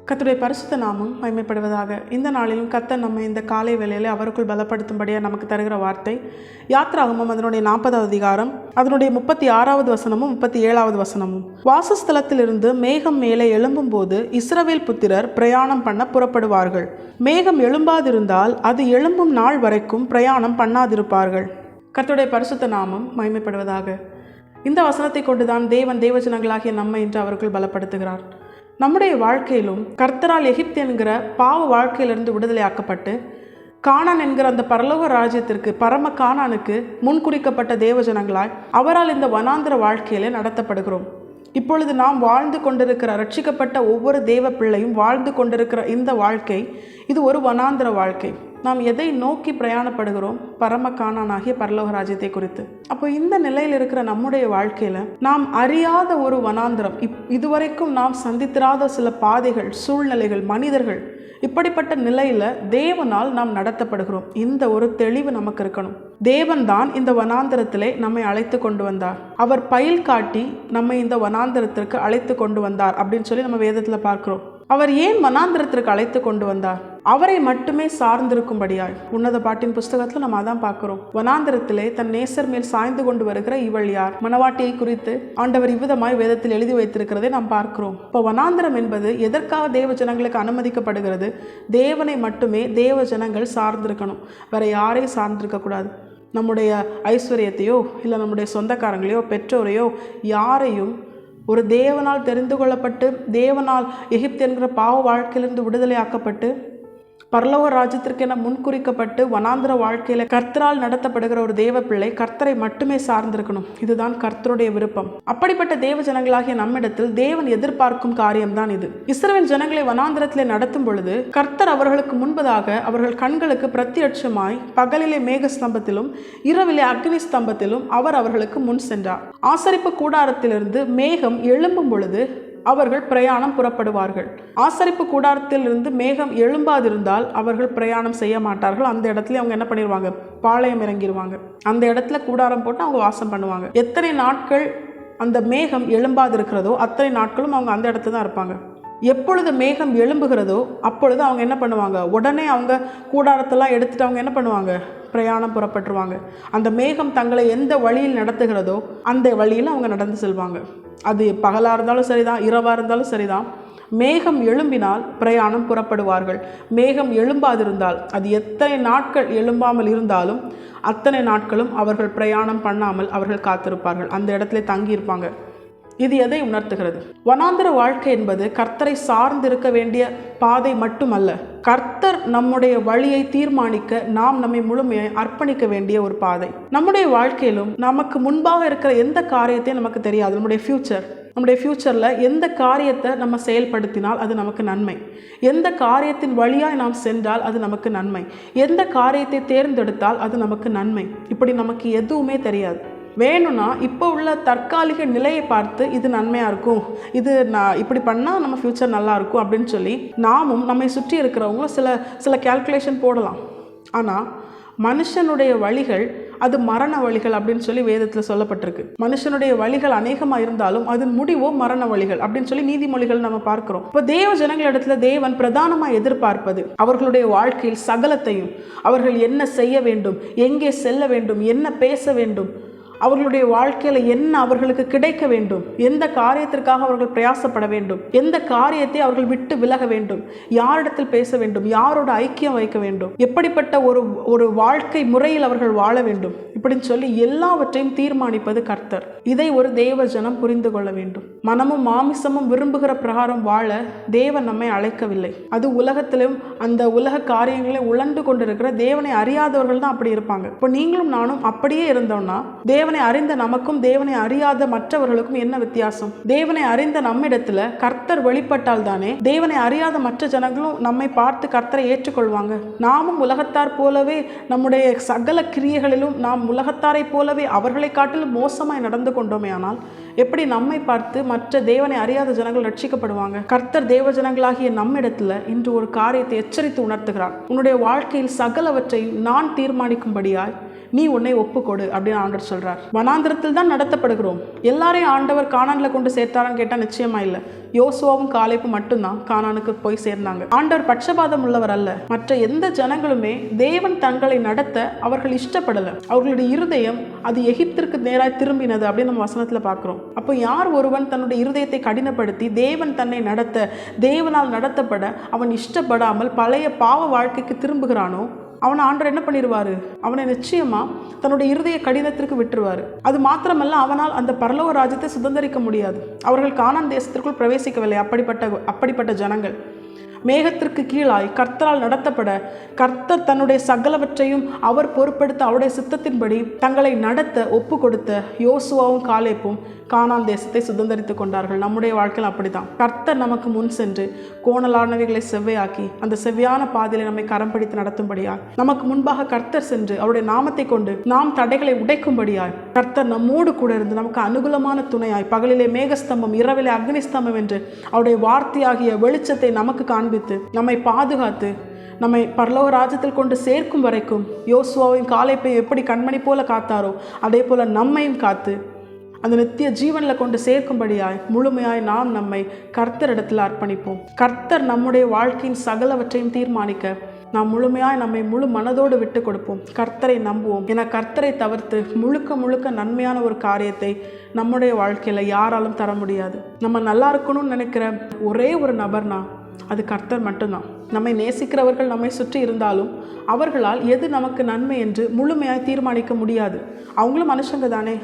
கர்த்தருடைய பரிசுத்த நாமம் மகிமைப்படுவதாக. இந்த நாளிலும் கர்த்தர் நம்ம இந்த காலை வேளையிலே அவருக்குள் பலப்படுத்தும்படியாக நமக்கு தருகிற வார்த்தை யாத்ராகமம் அதனுடைய 40வது அதிகாரம் அதனுடைய 36வது வசனமும் 37வது வசனமும். வாசஸ்தலத்திலிருந்து மேகம் மேலே எழும்பும் போது இஸ்ரவேல் புத்திரர் பிரயாணம் பண்ண புறப்படுவார்கள். மேகம் எழும்பாதிருந்தால் அது எழும்பும் நாள் வரைக்கும் பிரயாணம் பண்ணாதிருப்பார்கள். கர்த்தருடைய பரிசுத்த நாமம் மகிமைப்படுவதாக. இந்த வசனத்தை கொண்டுதான் தேவன் தேவஜனங்களாகிய நம்மை இன்று அவருக்குள் பலப்படுத்துகிறார். நம்முடைய வாழ்க்கையிலும் கர்த்தரால் எகிப்து என்கிற பாவ வாழ்க்கையிலிருந்து விடுதலையாக்கப்பட்டு கானான் என்கிற அந்த பரலோக ராஜ்யத்திற்கு பரம கானானுக்கு முன்குறிக்கப்பட்ட தேவஜனங்களாய் அவரால் இந்த வனாந்திர வாழ்க்கையிலே நடத்தப்படுகிறோம். இப்பொழுது நாம் வாழ்ந்து கொண்டிருக்கிற ரட்சிக்கப்பட்ட ஒவ்வொரு தேவ பிள்ளையும் வாழ்ந்து கொண்டிருக்கிற இந்த வாழ்க்கை இது ஒரு வனாந்திர வாழ்க்கை. நாம் எதை நோக்கி பிரயாணப்படுகிறோம்? பரம கானானாகிய பரலோக ராஜ்யத்தை குறித்து. அப்போ இந்த நிலையில் இருக்கிற நம்முடைய வாழ்க்கையில நாம் அறியாத ஒரு வனாந்திரம், இதுவரைக்கும் நாம் சந்தித்திராத சில பாதைகள், சூழ்நிலைகள், மனிதர்கள், இப்படிப்பட்ட நிலையில தேவனால் நாம் நடத்தப்படுகிறோம். இந்த ஒரு தெளிவு நமக்கு இருக்கணும். தேவன் தான் இந்த வனாந்திரத்திலே நம்மை அழைத்து கொண்டு வந்தார். அவர் பயில் காட்டி நம்மை இந்த வனாந்திரத்திற்கு அழைத்து கொண்டு வந்தார் அப்படின்னு சொல்லி நம்ம வேதத்துல பார்க்கிறோம். அவர் ஏன் வனாந்திரத்திற்கு அழைத்து கொண்டு வந்தார்? அவரை மட்டுமே சார்ந்திருக்கும்படியாய். உன்னத பாட்டின் புஸ்தகத்துல நம்ம அதான் பார்க்கிறோம். வனாந்திரத்திலே தன் நேசர் மேல் சாய்ந்து கொண்டு வருகிற இவள் யார்? மணவாட்டியை குறித்து ஆண்டவர் இவ்விதமாய் வேதத்தில் எழுதி வைத்திருக்கிறதை நாம் பார்க்கிறோம். இப்போ வனாந்திரம் என்பது எதற்காக தேவ ஜனங்களுக்கு அனுமதிக்கப்படுகிறது? தேவனை மட்டுமே தேவ ஜனங்கள் சார்ந்திருக்கணும், வேற யாரையும் சார்ந்திருக்க கூடாது. நம்முடைய ஐஸ்வர்யத்தையோ இல்லை நம்முடைய சொந்தக்காரங்களையோ பெற்றோரையோ யாரையும் ஒரு தேவனால் தெரிந்து கொள்ளப்பட்டு தேவனால் எகிப்து என்கிற பாவ வாழ்க்கையிலிருந்து விடுதலையாக்கப்பட்டு பரலோக ராஜ்யத்திற்கென முன்குறிக்கப்பட்டு வனாந்திர வாழ்க்கையில கர்த்தரால் நடத்தப்படுகிற ஒரு தேவ பிள்ளை கர்த்தரை மட்டுமே சார்ந்திருக்கணும். இதுதான் கர்த்தருடைய விருப்பம். அப்படிப்பட்ட தேவ ஜனங்களாகிய நம்மிடத்தில் தேவன் எதிர்பார்க்கும் காரியம்தான் இது. இஸ்ரவேல் ஜனங்களை வனாந்திரத்திலே நடத்தும் பொழுது கர்த்தர் அவர்களுக்கு முன்பதாக அவர்கள் கண்களுக்கு பிரத்யட்சமாய் பகலிலே மேக ஸ்தம்பத்திலும் இரவிலே அக்னி ஸ்தம்பத்திலும் அவர் அவர்களுக்கு முன் சென்றார். ஆசரிப்பு கூடாரத்திலிருந்து மேகம் எழும்பும் பொழுது அவர்கள் பிரயாணம் புறப்படுவார்கள். ஆசரிப்பு கூடாரத்திலிருந்து மேகம் எழும்பாதிருந்தால் அவர்கள் பிரயாணம் செய்ய மாட்டார்கள். அந்த இடத்துல அவங்க என்ன பண்ணிடுவாங்க? பாளையம் இறங்கிடுவாங்க. அந்த இடத்துல கூடாரம் போட்டு அவங்க வாசம் பண்ணுவாங்க. எத்தனை நாட்கள் அந்த மேகம் எழும்பாதிருக்கிறதோ அத்தனை நாட்களும் அவங்க அந்த இடத்துல தான் இருப்பாங்க. எப்பொழுது மேகம் எழும்புகிறதோ அப்பொழுது அவங்க என்ன பண்ணுவாங்க? உடனே அவங்க கூடாரத்தெல்லாம் எடுத்துட்டு அவங்க என்ன பண்ணுவாங்க? பிரயாணம் புறப்பட்டுருவாங்க. அந்த மேகம் தங்களை எந்த வழியில் நடத்துகிறதோ அந்த வழியில் அவங்க நடந்து செல்வாங்க. அது பகலாக இருந்தாலும் சரிதான், இரவாக இருந்தாலும் சரிதான். மேகம் எழும்பினால் பிரயாணம் புறப்படுவார்கள். மேகம் எழும்பாதிருந்தால், அது எத்தனை நாட்கள் எழும்பாமல் இருந்தாலும் அத்தனை நாட்களும் அவர்கள் பிரயாணம் பண்ணாமல் அவர்கள் காத்திருப்பார்கள், அந்த இடத்துல தங்கியிருப்பாங்க. இது எதை உணர்த்துகிறது? வனாந்திர வாழ்க்கை என்பது கர்த்தரை சார்ந்திருக்க வேண்டிய பாதை மட்டுமல்ல, கர்த்தர் நம்முடைய வழியை தீர்மானிக்க நாம் நம்மை முழுமையை அர்ப்பணிக்க வேண்டிய ஒரு பாதை. நம்முடைய வாழ்க்கையிலும் நமக்கு முன்பாக இருக்கிற எந்த காரியத்தையும் நமக்கு தெரியாது. நம்முடைய ஃப்யூச்சரில் எந்த காரியத்தை நம்ம செயல்படுத்தினால் அது நமக்கு நன்மை, எந்த காரியத்தின் வழியாய் நாம் சென்றால் அது நமக்கு நன்மை, எந்த காரியத்தை தேர்ந்தெடுத்தால் அது நமக்கு நன்மை, இப்படி நமக்கு எதுவுமே தெரியாது. வேணும்னா இப்போ உள்ள தற்காலிக நிலையை பார்த்து இது நன்மையாக இருக்கும், இது நான் இப்படி பண்ணால் நம்ம ஃப்யூச்சர் நல்லா இருக்கும் அப்படின்னு சொல்லி நாமும் நம்மை சுற்றி இருக்கிறவங்களும் சில கால்குலேஷன் போடலாம். ஆனால் மனுஷனுடைய வழிகள் அது மரண வழிகள் அப்படின்னு சொல்லி வேதத்தில் சொல்லப்பட்டிருக்கு. மனுஷனுடைய வழிகள் அநேகமாக இருந்தாலும் அதன் முடிவோ மரண வழிகள் அப்படின்னு சொல்லி நீதிமொழிகள் நம்ம பார்க்கிறோம். இப்போ தேவ ஜனங்களிடத்துல தேவன் பிரதானமாக எதிர்பார்ப்பது அவர்களுடைய வாழ்க்கையில் சகலத்தையும், அவர்கள் என்ன செய்ய வேண்டும், எங்கே செல்ல வேண்டும், என்ன பேச வேண்டும், அவர்களுடைய வாழ்க்கையில் என்ன அவர்களுக்கு கிடைக்க வேண்டும், எந்த காரியத்திற்காக அவர்கள் பிரயாசப்பட வேண்டும், எந்த காரியத்தை அவர்கள் விட்டு விலக வேண்டும், யாரிடத்தில் பேச வேண்டும், யாரோட ஐக்கியம் வைக்க வேண்டும், எப்படிப்பட்ட ஒரு வாழ்க்கை முறையில் அவர்கள் வாழ வேண்டும், இப்படின்னு சொல்லி எல்லாவற்றையும் தீர்மானிப்பது கர்த்தர். இதை ஒரு தேவ ஜனம் புரிந்து கொள்ள வேண்டும். மனமும் மாமிசமும் விரும்புகிற பிரகாரம் வாழ தேவன் நம்மை அழைக்கவில்லை. அது உலகத்திலும் அந்த உலக காரியங்களை உழண்டு கொண்டிருக்கிற தேவனை அறியாதவர்கள் தான் அப்படி இருப்பாங்க. இப்போ நீங்களும் நானும் அப்படியே இருந்தோம்னா தேவனை அறிந்த நமக்கும் தேவனை அறியாத மற்றவர்களுக்கும் என்ன வித்தியாசம்? தேவனை அறிந்த நம்மிடத்துல கர்த்தர் வெளிப்பட்டால் தானே தேவனை அறியாத மற்ற ஜனங்களும் நம்மை பார்த்து கர்த்தரை ஏற்றுக்கொள்வாங்க. நாமும் உலகத்தார் போலவே நம்முடைய சகல கிரியைகளிலும் நாம் உலகத்தாரை போலவே அவர்களை காட்டிலும் மோசமாய் நடந்து கொண்டோமே ஆனால் எப்படி நம்மை பார்த்து மற்ற தேவனை அறியாத ஜனங்கள் ரட்சிக்கப்படுவாங்க? கர்த்தர் தேவ ஜனங்களாகிய நம்மிடத்துல இன்று ஒரு காரியத்தை எச்சரித்து உணர்த்துகிறார். உன்னுடைய வாழ்க்கையில் சகலவற்றையும் நான் தீர்மானிக்கும்படியாய் நீ உன்னை ஒப்புக்கொடு அப்படின்னு ஆண்டவர் சொல்றார். வனாந்திரத்தில் தான் நடத்தப்படுகிறோம். எல்லாரையும் ஆண்டவர் கானான்ல கொண்டு சேர்த்தாரான்னு கேட்டா நிச்சயமா இல்லை. யோசுவாவும் காலேபும் மட்டும்தான் கானானுக்கு போய் சேர்ந்தாங்க. ஆண்டவர் பட்சபாதம் உள்ளவர் அல்ல. மற்ற எந்த ஜனங்களுமே தேவன் தங்களை நடத்த அவர்கள் இஷ்டப்படல. அவர்களுடைய இருதயம் அது எகிப்திற்கு நேராய் திரும்பினது அப்படின்னு நம்ம வசனத்துல பார்க்கிறோம். அப்போ யார் ஒருவன் தன்னுடைய இருதயத்தை கடினப்படுத்தி தேவன் தன்னை நடத்த, தேவனால் நடத்தப்பட அவன் இஷ்டப்படாமல் பழைய பாவ வாழ்க்கைக்கு திரும்புகிறானோ அவனை ஆண்டவர் என்ன பண்ணிடுவாரு? அவனை நிச்சயமா தன்னுடைய இருதய கடினத்திற்கு விட்டுருவாரு. அது மாத்திரமல்ல, அவனால் அந்த பரலோக ராஜ்யத்தை சுதந்திரிக்க முடியாது. அவர்கள் கானான் தேசத்திற்குள் பிரவேசிக்கவில்லை. அப்படிப்பட்ட ஜனங்கள் மேகத்திற்கு கீழாய் கர்த்தரால் நடத்தப்பட, கர்த்தர் தன்னுடைய சகலவற்றையும் அவர் பொறுப்பெடுத்த அவருடைய சித்தத்தின்படி தங்களை நடத்த ஒப்பு கொடுத்த யோசுவாவும் காலேப்பும் கானான் தேசத்தை சுதந்திரித்துக் கொண்டார்கள். நம்முடைய வாழ்க்கையில் அப்படித்தான். கர்த்தர் நமக்கு முன் சென்று கோணலானவைகளை செவ்வையாக்கி அந்த செவ்வையான பாதையில நம்மை கரம் பிடித்து நடத்தும்படியாய், நமக்கு முன்பாக கர்த்தர் சென்று அவருடைய நாமத்தை கொண்டு நாம் தடைகளை உடைக்கும்படியாய், கர்த்தர் நம்மோடு கூட இருந்து நமக்கு அனுகூலமான துணையாய், பகலிலே மேகஸ்தம்பம் இரவிலே அக்னிஸ்தம்பம் என்று அவருடைய வார்த்தையாகிய வெளிச்சத்தை நமக்கு காண்பித்து நம்மை பாதுகாத்து நம்மை பரலோக ராஜ்யத்தில் கொண்டு சேர்க்கும் வரைக்கும் யோசுவாவின் காலேப்பை எப்படி கண்மணி போல காத்தாரோ அதே போல நம்மையும் காத்து அந்த நித்திய ஜீவனில் கொண்டு சேர்க்கும்படியாய் முழுமையாய் நாம் நம்மை கர்த்தரிடத்தில் அர்ப்பணிப்போம். கர்த்தர் நம்முடைய வாழ்க்கையின் சகலவற்றையும் தீர்மானிக்க நாம் முழுமையாய் நம்மை முழு மனதோடு விட்டு கொடுப்போம். கர்த்தரை நம்புவோம். ஏன்னா கர்த்தரை தவிர்த்து முழுக்க நன்மையான ஒரு காரியத்தை நம்முடைய வாழ்க்கையில் யாராலும் தர முடியாது. நம்ம நல்லா இருக்கணும்னு நினைக்கிற ஒரே ஒரு நபர்னா அது கர்த்தர் மட்டும்தான். நம்மை நேசிக்கிறவர்கள் நம்மை சுற்றி இருந்தாலும் அவர்களால் எது நமக்கு நன்மை என்று முழுமையாய் தீர்மானிக்க முடியாது. அவங்களும் மனுஷங்க தானே.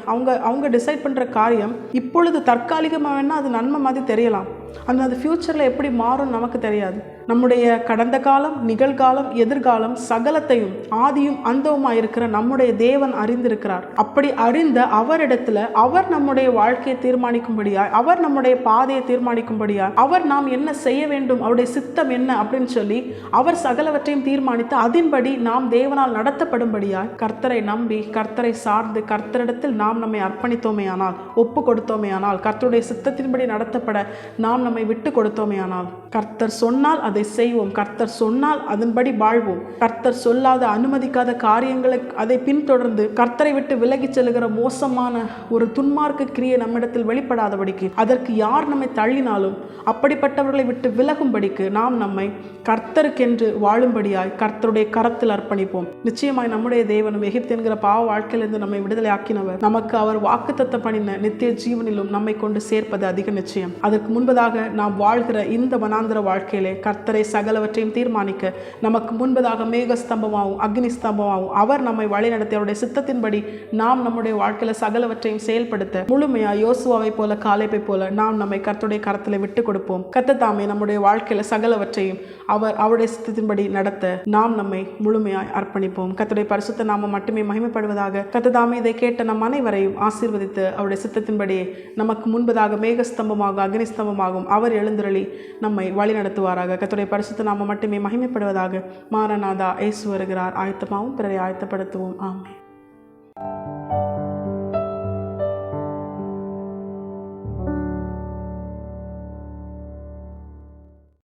அவங்க டிசைட் பண்ணுற காரியம் இப்பொழுது தற்காலிகமாக வேணால் அது நன்மை மாதிரி தெரியலாம். ஆனால் அது ஃப்யூச்சரில் எப்படி மாறும் நமக்கு தெரியாது. நம்முடைய கடந்த காலம், நிகழ்காலம், எதிர்காலம் சகலத்தையும் ஆதியும் அந்தவுமாய் இருக்கிற நம்முடைய தேவன் அறிந்திருக்கிறார். அப்படி அறிந்த அவரிடத்துல அவர் நம்முடைய வாழ்க்கையை தீர்மானிக்கும்படியாய், அவர் நம்முடைய பாதையை தீர்மானிக்கும்படியாய், அவர் நாம் என்ன செய்ய வேண்டும், அவருடைய சித்தம் என்ன அப்படின்னு சொல்லி அவர் சகலவற்றையும் தீர்மானித்து அதன்படி நாம் தேவனால் நடத்தப்படும்படியாய் கர்த்தரை நம்பி, கர்த்தரை சார்ந்து, கர்த்தரிடத்தில் நாம் நம்மை அர்ப்பணித்தோமே ஆனால், ஒப்பு கொடுத்தோமே ஆனால், கர்த்தருடைய சித்தத்தின்படி நடத்தப்பட நாம் நம்மை விட்டு கொடுத்தோமே ஆனால், கர்த்தர் சொன்னால் அதை செய்வோம். கர்த்தர் சொன்னால் அதன்படி வாழ்வோம். கர்த்தர் சொல்லாத, அனுமதிக்காத காரியங்களை அதை பின்தொடர்ந்து கர்த்தரை விட்டு விலகி செல்கிற மோசமான ஒரு துன்மார்க்க கிரியை நம்மிடத்தில் வெளிப்படாதபடிக்கு, அதற்கு யார் நம்மை தள்ளினாலும் அப்படிப்பட்டவர்களை விட்டு விலகும்படிக்கு நாம் நம்மை கர்த்தருக்கென்று வாழும்படியாய் கர்த்தருடைய கரத்தில் அர்ப்பணிப்போம். நிச்சயமாய் நம்முடைய தேவனும் எகிப்து என்கிற பாவ வாழ்க்கையிலிருந்து நம்மை விடுதலை ஆக்கினவர். நமக்கு அவர் வாக்குத்தத்தம் பண்ணின நித்திய ஜீவனிலும் நம்மை கொண்டு சேர்ப்பது அதிக நிச்சயம். அதற்கு முன்பதாக நாம் வாழ்கிற இந்த வனாந்திர வாழ்க்கையிலே கர்த்தரை சகலவற்றையும் தீர்மானிக்க நமக்கு முன்பதாக மேகஸ்தம்பமாகவும் அக்னி ஸ்தம்பமாகவும் அவர் நம்மை வழிநடத்தி அவருடைய சித்தத்தின்படி நாம் நம்முடைய வாழ்க்கையில சகலவற்றையும் செயல்படுத்த முழுமையா யோசுவாவை போல காலேப்பை போல நாம் நம்மை கர்த்தருடைய கரத்தில் விட்டு கொடுப்போம். கர்த்தர் தாமே நம்முடைய வாழ்க்கையில சகலவற்றையும் அவருடைய சித்தத்தின்படி நடத்த நாம் நம்மை முழுமையாய் அர்ப்பணிப்போம். கர்த்தருடைய பரிசுத்த நாமம் மட்டுமே மகிமைப்படுவதாக. கர்த்தர் தாமே இதை கேட்ட நம் அனைவரையும் ஆசீர்வதித்து அவருடைய சித்தத்தின்படியே நமக்கு முன்பதாக மேகஸ்தம்பமாக அக்னிஸ்தம்பமாகவும் அவர் எழுந்தருளி நம்மை வழி நடத்துவாராக. கர்த்தருடைய பரிசுத்த நாமம் மட்டுமே மகிமைப்படுவதாக. மாரநாதா, இயேசு வருகிறார். ஆயத்தமாகவும் பிறரை ஆயத்தப்படுத்துவோம். ஆமென்.